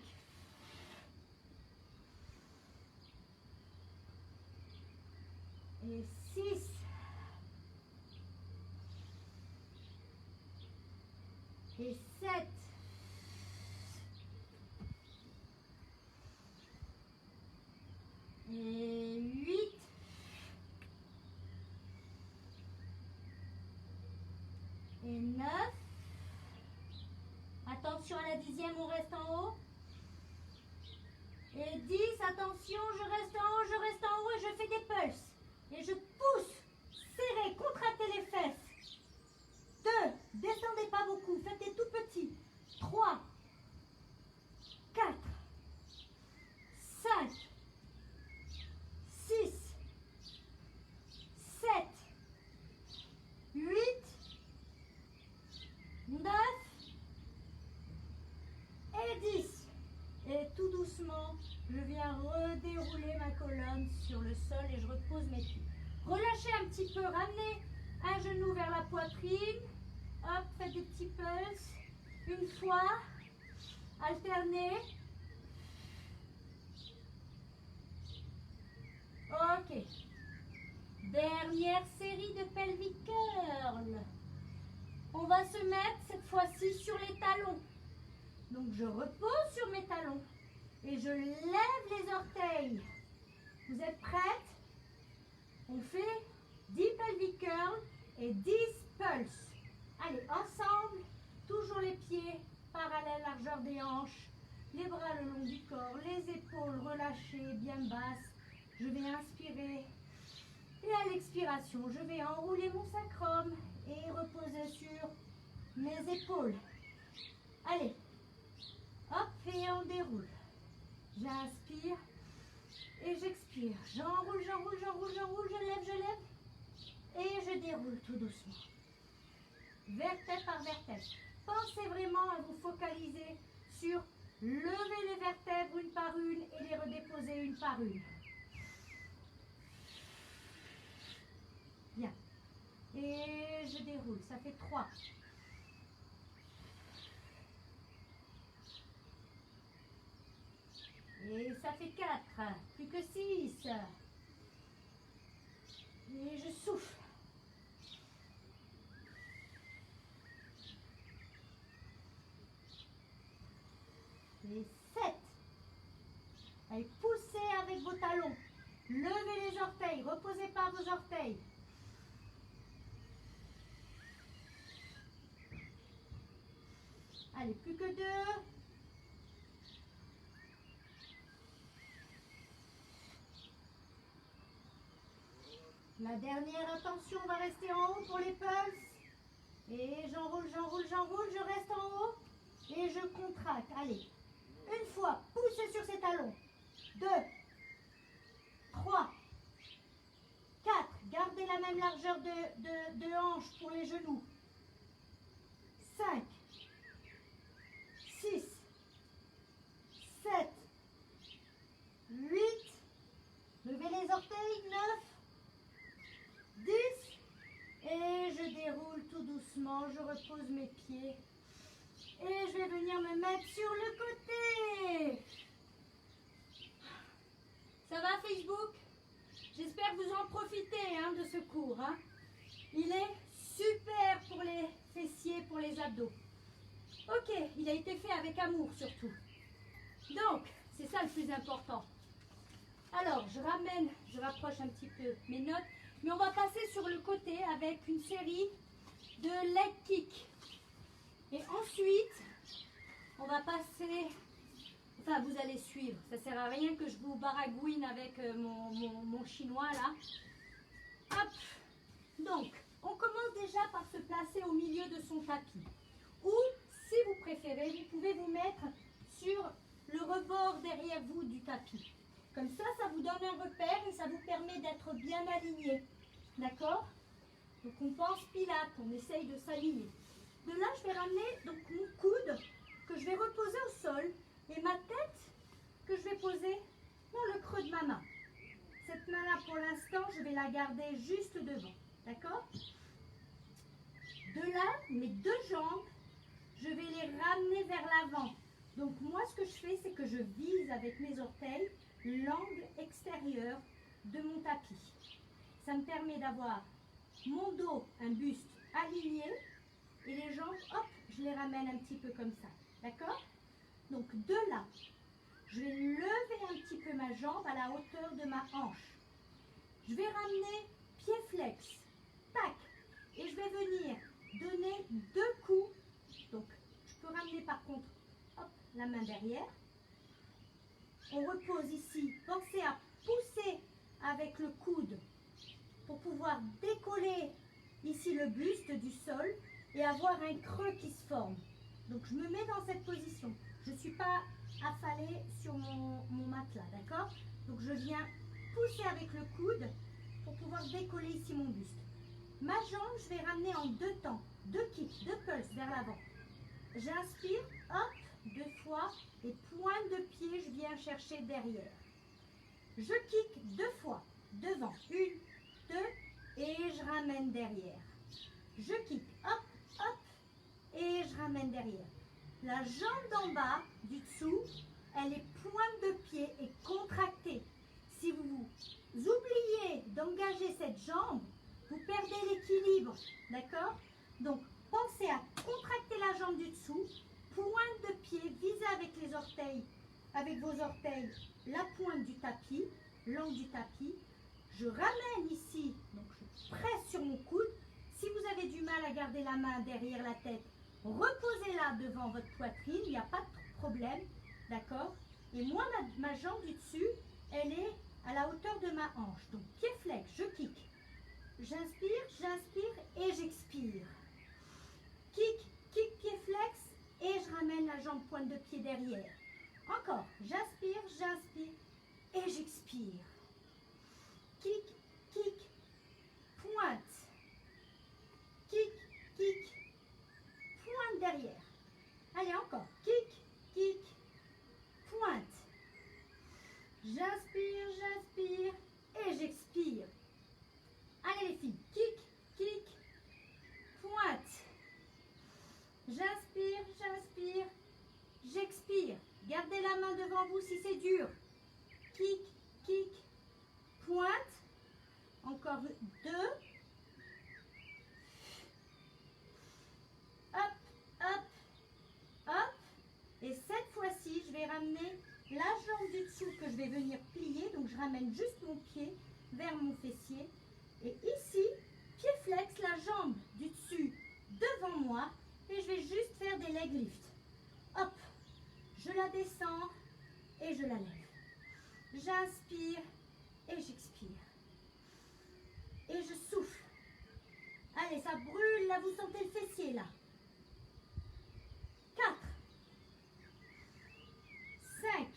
Et 6. Et 7. Et 8. Et 9. Attention à la 10e, on reste en haut. Et 10, attention, je reste en haut, et je fais des pulses. Et je pousse, serrez, contractez les fesses. 2, descendez pas beaucoup, faites des tout petits. 3, 4, 5, 6, 7, 8, 9 et 10. Et tout doucement, je viens redérouler ma colonne sur le sol et je repose mes pieds. Relâchez un petit peu, ramenez un genou vers la poitrine. Hop, faites des petits pulses. Une fois, alternez. Ok. Dernière série de pelvic curl. On va se mettre cette fois-ci sur les talons. Donc je repose sur mes talons et je lève les orteils. Vous êtes prêtes? On fait 10 pelvic curls et 10 pulses. Allez, ensemble, toujours les pieds parallèles, largeur des hanches, les bras le long du corps, les épaules relâchées, bien basses. Je vais inspirer et à l'expiration, je vais enrouler mon sacrum et reposer sur mes épaules. Allez. Hop, et on déroule. J'inspire et j'expire. J'enroule, je lève. Et je déroule tout doucement. Vertèbre par vertèbre. Pensez vraiment à vous focaliser sur lever les vertèbres une par une et les redéposer une par une. Bien. Et je déroule. Ça fait 3. Et ça fait 4, plus que 6. Et je souffle. Et 7. Allez, poussez avec vos talons. Levez les orteils, reposez pas vos orteils. Allez, plus que 2. La dernière, attention, on va rester en haut pour les pulses. Et j'enroule, je reste en haut. Et je contracte. Allez, une fois, poussez sur ses talons. 2, 3, 4. Gardez la même largeur de hanche pour les genoux. 5, 6, 7, 8. Levez les orteils. 9. 10 et je déroule tout doucement, je repose mes pieds et je vais venir me mettre sur le côté. Ça va Facebook? J'espère que vous en profitez de ce cours. Il est super pour les fessiers, pour les abdos. Ok, il a été fait avec amour surtout. Donc, c'est ça le plus important. Alors, je rapproche un petit peu mes notes. Mais on va passer sur le côté avec une série de leg kick. Et ensuite, on va passer, enfin vous allez suivre, ça ne sert à rien que je vous baragouine avec mon chinois là. Hop. Donc, on commence déjà par se placer au milieu de son tapis. Ou, si vous préférez, vous pouvez vous mettre sur le rebord derrière vous du tapis. Comme ça, ça vous donne un repère et ça vous permet d'être bien aligné. D'accord? Donc on pense pilates, on essaye de s'aligner. De là, je vais ramener donc mon coude que je vais reposer au sol et ma tête que je vais poser dans le creux de ma main. Cette main-là, pour l'instant, je vais la garder juste devant. D'accord? De là, mes 2 jambes, je vais les ramener vers l'avant. Donc moi, ce que je fais, c'est que je vise avec mes orteils l'angle extérieur de mon tapis. Ça me permet d'avoir mon dos, un buste aligné et les jambes, hop, je les ramène un petit peu comme ça. D'accord? Donc de là, je vais lever un petit peu ma jambe à la hauteur de ma hanche. Je vais ramener pied flex. Tac. Et je vais venir donner 2 coups. Donc, je peux ramener par contre, hop, la main derrière. On repose ici. Pensez à pousser avec le coude pour pouvoir décoller ici le buste du sol et avoir un creux qui se forme. Donc, je me mets dans cette position. Je ne suis pas affalée sur mon matelas, d'accord? Donc, je viens pousser avec le coude pour pouvoir décoller ici mon buste. Ma jambe, je vais ramener en 2 temps, 2 kicks, 2 pulses vers l'avant. J'inspire, hop, 2 fois, et pointe de pied, je viens chercher derrière. Je kick 2 fois, devant, 1, 2, et je ramène derrière. Je kick, hop, hop, et je ramène derrière. La jambe d'en bas, du dessous, elle est pointe de pied et contractée. Si vous oubliez d'engager cette jambe, vous perdez l'équilibre, d'accord? Donc, pensez à contracter la jambe du dessous, pointe de pied, visez avec les orteils, avec vos orteils, la pointe du tapis, l'angle du tapis. Je ramène ici, donc je presse sur mon coude. Si vous avez du mal à garder la main derrière la tête, reposez-la devant votre poitrine, il n'y a pas de problème, d'accord? Et moi, ma jambe du dessus, elle est à la hauteur de ma hanche. Donc, pied flex, je kick. J'inspire et j'expire. Kick, kick, pied flex et je ramène la jambe pointe de pied derrière. Encore, j'inspire et j'expire. Kick, kick, pointe. Kick, kick, pointe derrière. Allez, encore. Kick, kick, pointe. J'inspire et j'expire. Allez les filles, kick, kick, pointe. J'inspire, j'expire. Gardez la main devant vous si c'est dur. Kick, kick, pointe. Encore 2. Hop, hop, hop. Et cette fois-ci, je vais ramener la jambe du dessous que je vais venir plier. Donc, je ramène juste mon pied vers mon fessier. Et ici, pied flex, la jambe du dessus devant moi. Et je vais juste faire des leg lifts. Hop, je la descends et je la lève. J'inspire et j'expire. Et je souffle. Allez, ça brûle, là, vous sentez le fessier, là. 4, 5,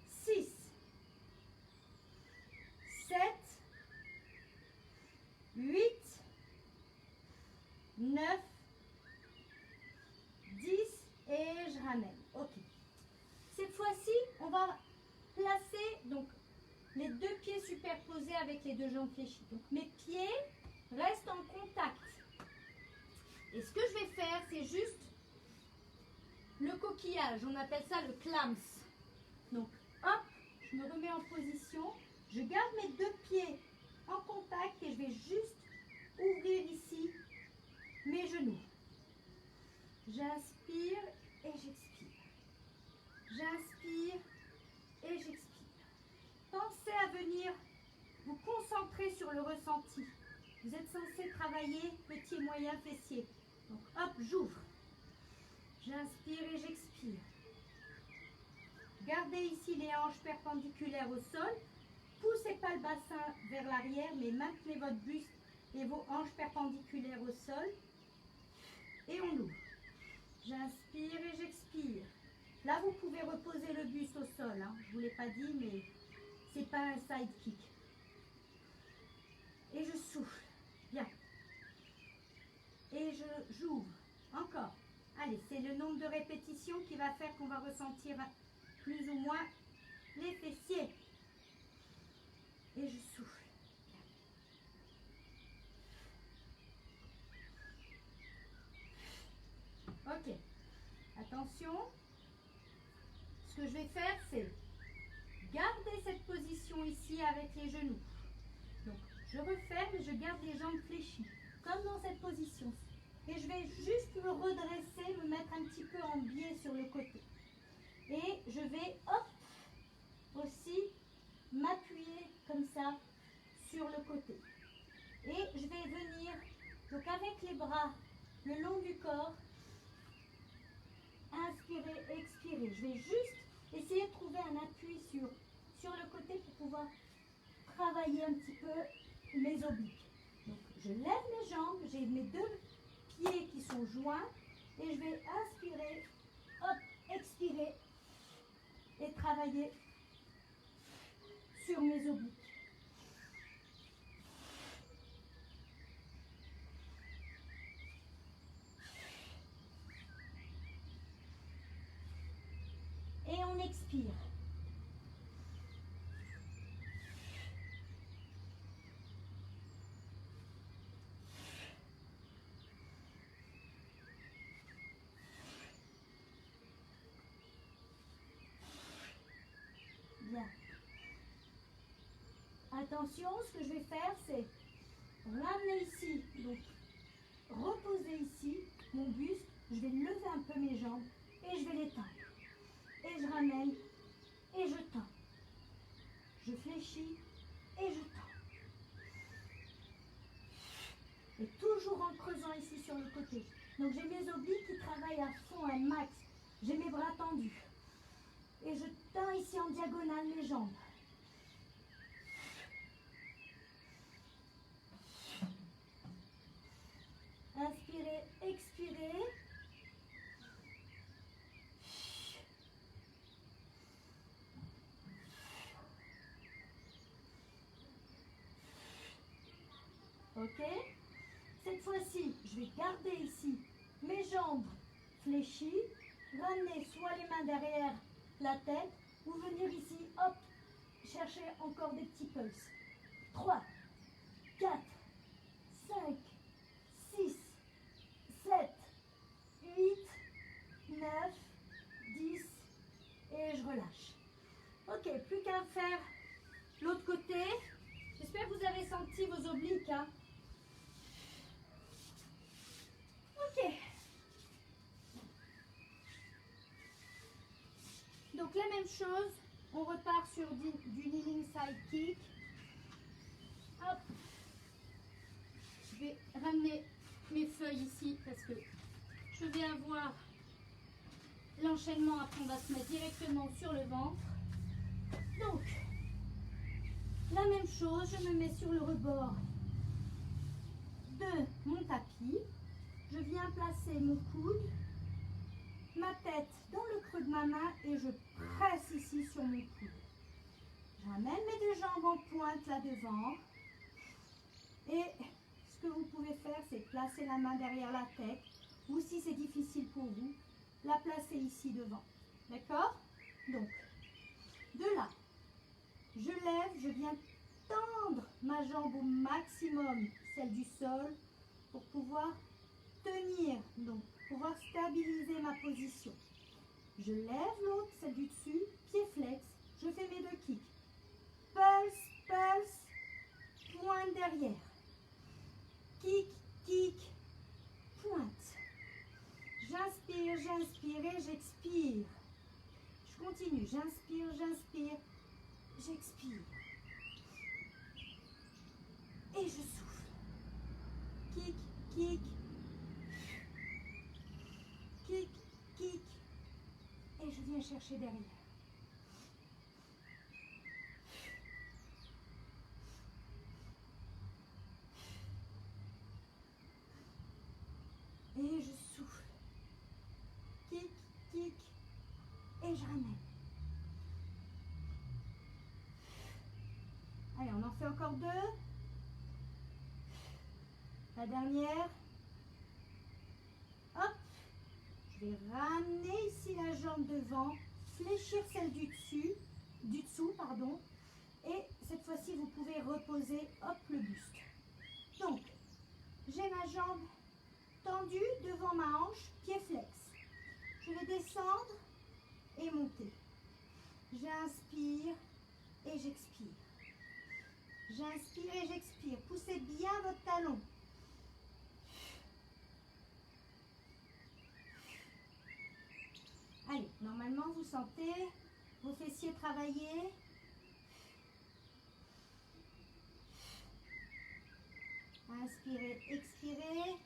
6, 7, 8, 9, 10 et je ramène. Ok. Cette fois-ci, on va placer donc les 2 pieds superposés avec les 2 jambes fléchies. Donc mes pieds restent en contact. Et ce que je vais faire, c'est juste le coquillage. On appelle ça le clams. Donc hop, je me remets en position. Je garde mes 2 pieds en contact et je vais juste ouvrir ici mes genoux. J'inspire et j'expire. J'inspire et j'expire. Pensez à venir vous concentrer sur le ressenti. Vous êtes censé travailler petit et moyen fessier. Donc hop, j'ouvre. J'inspire et j'expire. Gardez ici les hanches perpendiculaires au sol. Poussez pas le bassin vers l'arrière, mais maintenez votre buste et vos hanches perpendiculaires au sol. Et on ouvre. J'inspire et j'expire. Là, vous pouvez reposer le buste au sol. Hein. Je ne vous l'ai pas dit, mais c'est pas un side kick. Et je souffle. Bien. Et j'ouvre. Encore. Allez, c'est le nombre de répétitions qui va faire qu'on va ressentir plus ou moins les fessiers. Et je souffle. Ok. Attention. Ce que je vais faire, c'est garder cette position ici avec les genoux. Donc, je referme et je garde les jambes fléchies. comme dans cette position. Et je vais juste me redresser, me mettre un petit peu en biais sur le côté. Et je vais, hop, aussi m'appuyer comme ça sur le côté. Et je vais venir, donc avec les bras le long du corps, inspirer, expirer. Je vais juste essayer de trouver un appui sur le côté pour pouvoir travailler un petit peu mes obliques. Donc je lève mes jambes, j'ai mes deux pieds qui sont joints et je vais inspirer, hop, expirer et travailler sur mes obliques. Et on expire. Bien. Attention, ce que je vais faire, c'est ramener ici, donc reposer ici mon buste. Je vais lever un peu mes jambes et je vais les tendre. Et je ramène et je tends. Je fléchis et je tends. Et toujours en creusant ici sur le côté. Donc j'ai mes obliques qui travaillent à fond, un max. J'ai mes bras tendus. Et je tends ici en diagonale mes jambes. Inspirez, expirez. Ok? Cette fois-ci, je vais garder ici mes jambes fléchies, ramener soit les mains derrière la tête ou venir ici, hop, chercher encore des petits pulses. 3, 4, 5, 6, 7, 8, 9, 10 et je relâche. Ok, plus qu'à faire l'autre côté. J'espère que vous avez senti vos obliques. Hein. Ok. Donc la même chose, on repart sur du kneeling side kick. Hop. Je vais ramener mes feuilles ici parce que je vais avoir l'enchaînement. Après on va se mettre directement sur le ventre. Donc, la même chose, je me mets sur le rebord de mon tapis. Je viens placer mon coude, ma tête dans le creux de ma main et je presse ici sur mon coude. Je ramène mes deux jambes en pointe là devant. Et ce que vous pouvez faire, c'est placer la main derrière la tête. Ou si c'est difficile pour vous, la placer ici devant. D'accord? Donc, de là, je lève, je viens tendre ma jambe au maximum, celle du sol, pour pouvoir tenir, donc pouvoir stabiliser ma position. Je lève l'autre, celle du dessus, pied flex, je fais mes deux kicks. Pulse, pulse, pointe derrière. Kick, kick, pointe. J'inspire, j'inspire et j'expire. Je continue, j'inspire, j'inspire, j'expire. Et je souffle. Kick, kick. Kick, kick. Et je viens chercher derrière. Et je souffle. Kick, kick. Et je ramène. Allez, on en fait encore deux. La dernière. Hop. Je vais ramener ici la jambe devant, fléchir celle du dessous, pardon. Et cette fois-ci, vous pouvez reposer, hop, le buste. Donc, j'ai ma jambe tendue devant ma hanche, pied flex. Je vais descendre et monter. J'inspire et j'expire. J'inspire et j'expire. Poussez bien votre talon. Normalement, vous sentez vos fessiers travailler. Inspirez, expirez.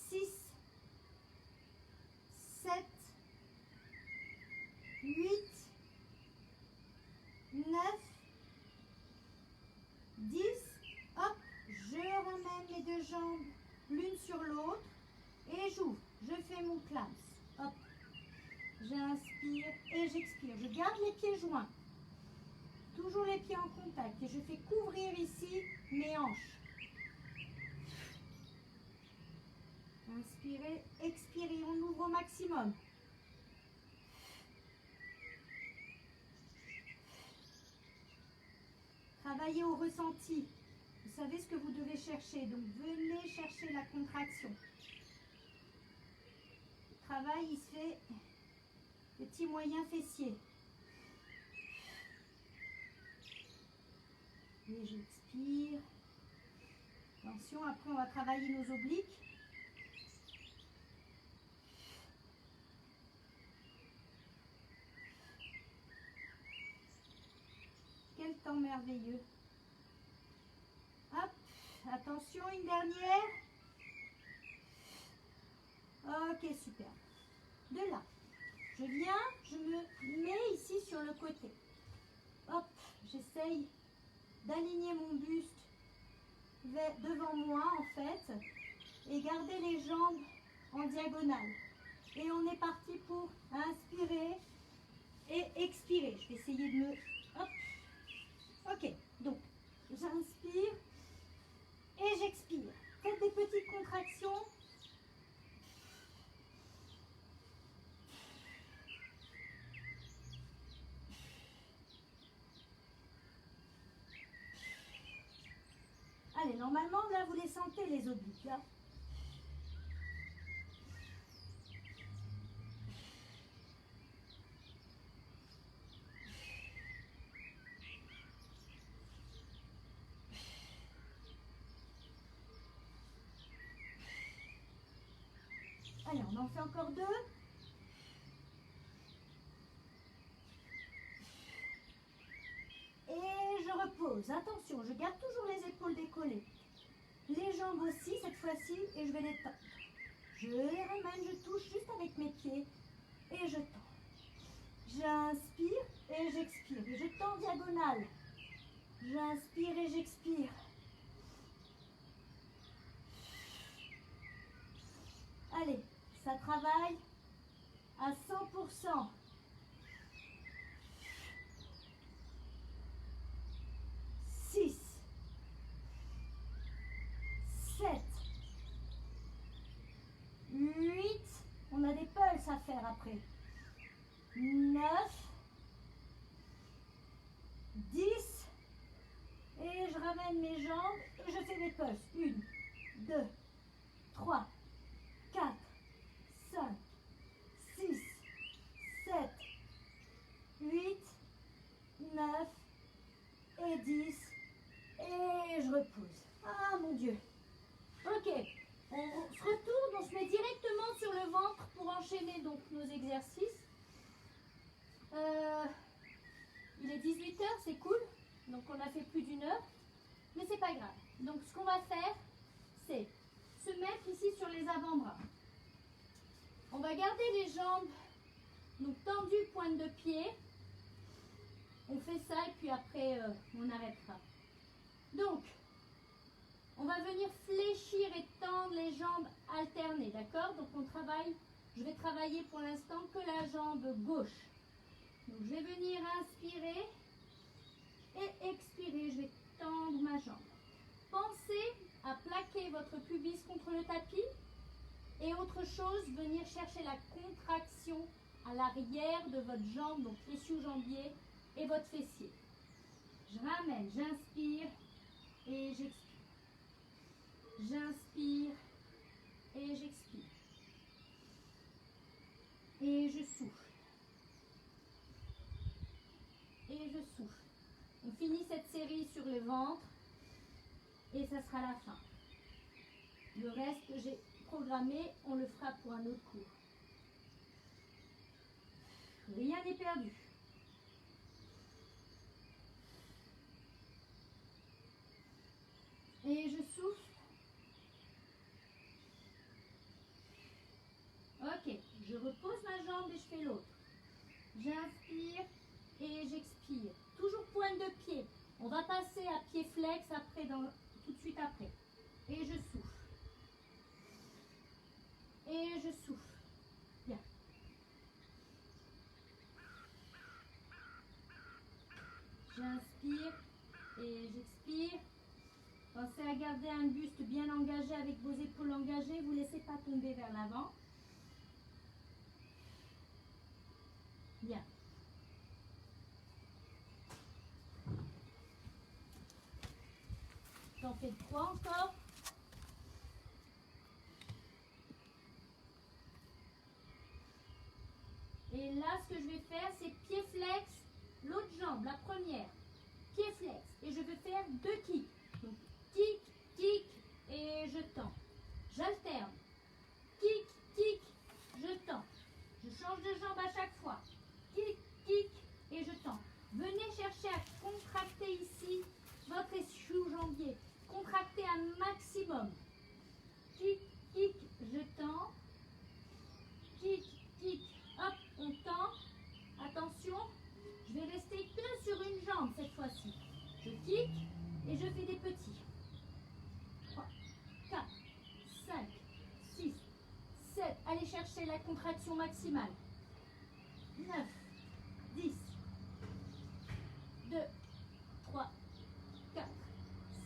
6, 7, 8, 9, 10. Hop, je ramène les deux jambes l'une sur l'autre et j'ouvre. Je fais mon clams. Hop, j'inspire et j'expire. Je garde les pieds joints. Toujours les pieds en contact et je fais couvrir ici mes hanches. Inspirez, expirez, on ouvre au maximum. Travaillez au ressenti. Vous savez ce que vous devez chercher, donc venez chercher la contraction. Le travail, il se fait petit moyen fessier. Et j'expire. Attention, après on va travailler nos obliques. Quel temps merveilleux. Hop, attention, une dernière. Ok, super. De là, je viens, je me mets ici sur le côté. Hop, j'essaye d'aligner mon buste devant moi en fait et garder les jambes en diagonale. Et on est parti pour inspirer et expirer. Je vais essayer de me... Hop. Ok, donc j'inspire et j'expire. Faites des petites contractions. Allez, normalement, là, vous les sentez, les obliques. Là. Allez, on en fait encore 2. Et je repose. Attention, je garde toujours les épaules décollées. Les jambes aussi, cette fois-ci, et je vais les tendre. Je les ramène, je touche juste avec mes pieds et je tends. J'inspire et j'expire. Et je tends diagonale. J'inspire et j'expire. Allez, ça travaille à 100%. 6, 7, 8, on a des pulses à faire après. 9, 10, et je ramène mes jambes et je fais des pulses. 1, 2, 3, 4, 5, 6, 7, 8, 9 et 10. Et je repose. Ah mon Dieu. Ok. On se retourne, on se met directement sur le ventre pour enchaîner donc nos exercices. Il est 18 h, c'est cool. Donc on a fait plus d'1 heure. Mais c'est pas grave. Donc ce qu'on va faire, c'est se mettre ici sur les avant-bras. On va garder les jambes donc tendues, pointe de pied. On fait ça et puis après on arrêtera. Donc, on va venir fléchir et tendre les jambes alternées, d'accord? Donc on travaille, je vais travailler pour l'instant que la jambe gauche. Donc je vais venir inspirer et expirer, je vais tendre ma jambe. Pensez à plaquer votre pubis contre le tapis et autre chose, venir chercher la contraction à l'arrière de votre jambe, donc l'ischio-jambier et votre fessier. Je ramène, j'inspire et j'expire. J'inspire et j'expire. Et je souffle. Et je souffle. On finit cette série sur le ventre et ça sera la fin. Le reste que j'ai programmé, on le fera pour un autre cours. Rien n'est perdu. Et je souffle. Ok, je repose ma jambe et je fais l'autre. J'inspire et j'expire. Toujours pointe de pied. On va passer à pied flex après, tout de suite après. Et je souffle. Et je souffle. Bien. J'inspire et j'expire. Pensez à garder un buste bien engagé avec vos épaules engagées. Vous ne laissez pas tomber vers l'avant. Bien. J'en fais 3 encore. Et là, ce que je vais faire, c'est pied flex, l'autre jambe, la première. Pied flex. Et je vais faire 2 kicks. Donc, kick, kick et je tends. J'alterne. Kick, kick, je tends. Je change de jambe à chaque fois. Kick, kick et je tends. Venez chercher à contracter ici votre ischio-jambier. Contractez un maximum. Kick, kick, je tends. Kick, kick, hop, on tend. Attention, je vais rester que sur une jambe cette fois-ci. Je kick et je fais des petits. 3, 4, 5, 6, 7. Allez chercher la contraction maximale. 9, 10, 2, 3, 4,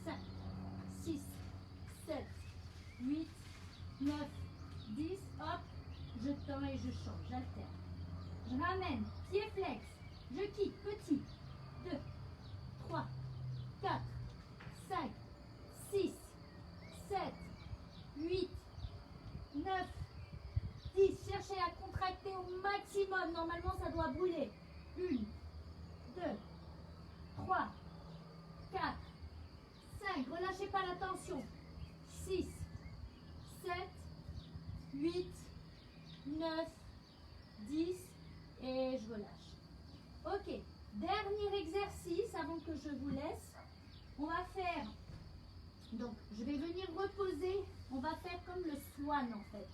5, 6, 7, 8, 9, 10. Hop, je tends et je change, j'alterne. Je ramène, pied flex, je kick, petit. 2, 3, 4, 5, 6, 7, 8, 9, 10. Cherchez à contracter au maximum. Normalement, ça doit brûler. 1, 2, 3, 4, 5. Relâchez pas la tension. 6, 7, 8, 9, 10. Et je relâche. Ok. Dernier exercice avant que je vous laisse. On va faire. Donc, je vais venir reposer. On va faire comme le swan en fait.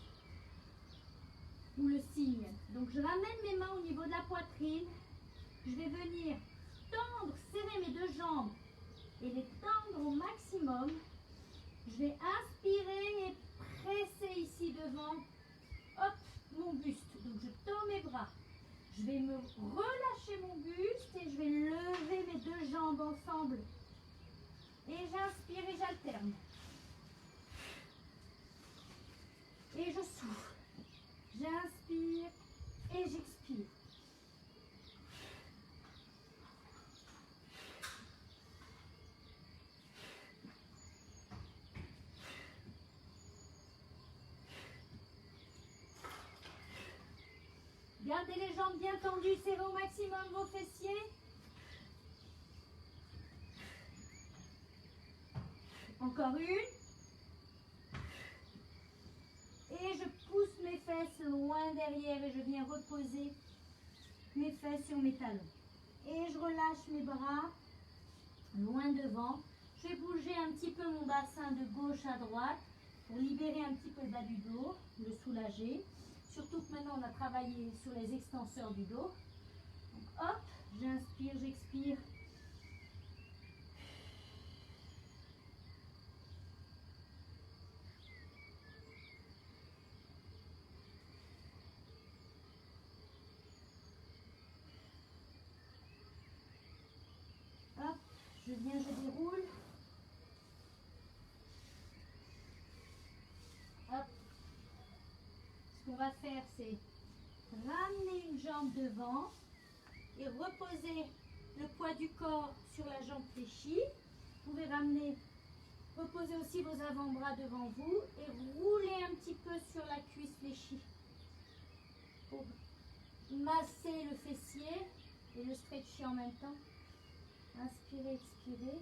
Ou le cygne. Donc, je ramène mes mains au niveau de la poitrine. Je vais venir tendre, serrer mes 2 jambes et les tendre au maximum. Je vais inspirer et presser ici devant. Hop, mon buste. Donc, je tends mes bras. Je vais me relâcher mon buste et je vais lever mes 2 jambes ensemble. Et j'inspire et j'alterne. Et je souffle. J'inspire et j'expire. Gardez les jambes bien tendues, serrez au maximum vos fessiers. Encore une. Et je pousse mes fesses loin derrière et je viens reposer mes fesses sur mes talons. Et je relâche mes bras loin devant. Je vais bouger un petit peu mon bassin de gauche à droite pour libérer un petit peu le bas du dos, le soulager. Surtout que maintenant on a travaillé sur les extenseurs du dos. Donc hop, j'inspire, j'expire. Hop, je viens, je déroule. Hop. Ce qu'on va faire, c'est ramener une jambe devant et reposer le poids du corps sur la jambe fléchie. Vous pouvez reposer aussi vos avant-bras devant vous et rouler un petit peu sur la cuisse fléchie pour masser le fessier et le stretcher en même temps. Inspirez, expirez.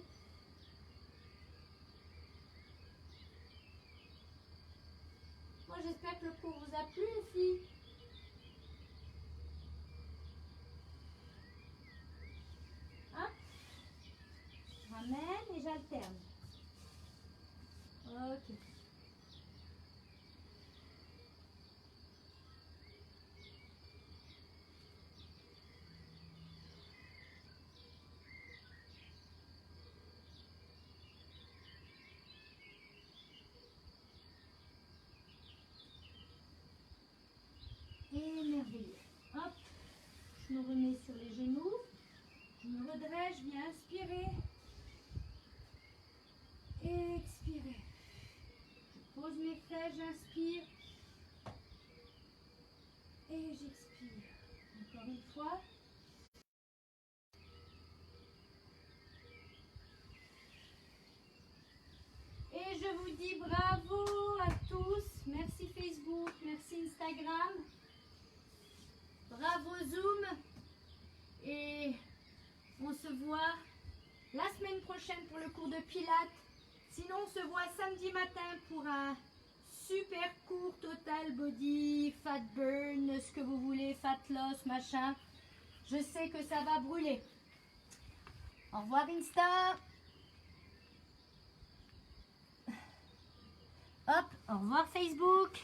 Moi, j'espère que le cours vous a plu, les filles. ramène et j'alterne. Ok. Et merveilleux. Hop, je me remets sur les genoux. Je me redresse, je viens inspirer. Expirer. Je pose mes fesses, j'inspire. Et j'expire. Encore une fois. Et je vous dis bravo à tous. Merci Facebook, merci Instagram. Bravo Zoom. Et on se voit la semaine prochaine pour le cours de Pilates. Sinon, on se voit samedi matin pour un super cours total body, fat burn, ce que vous voulez, fat loss, machin. Je sais que ça va brûler. Au revoir Insta. Hop, au revoir Facebook.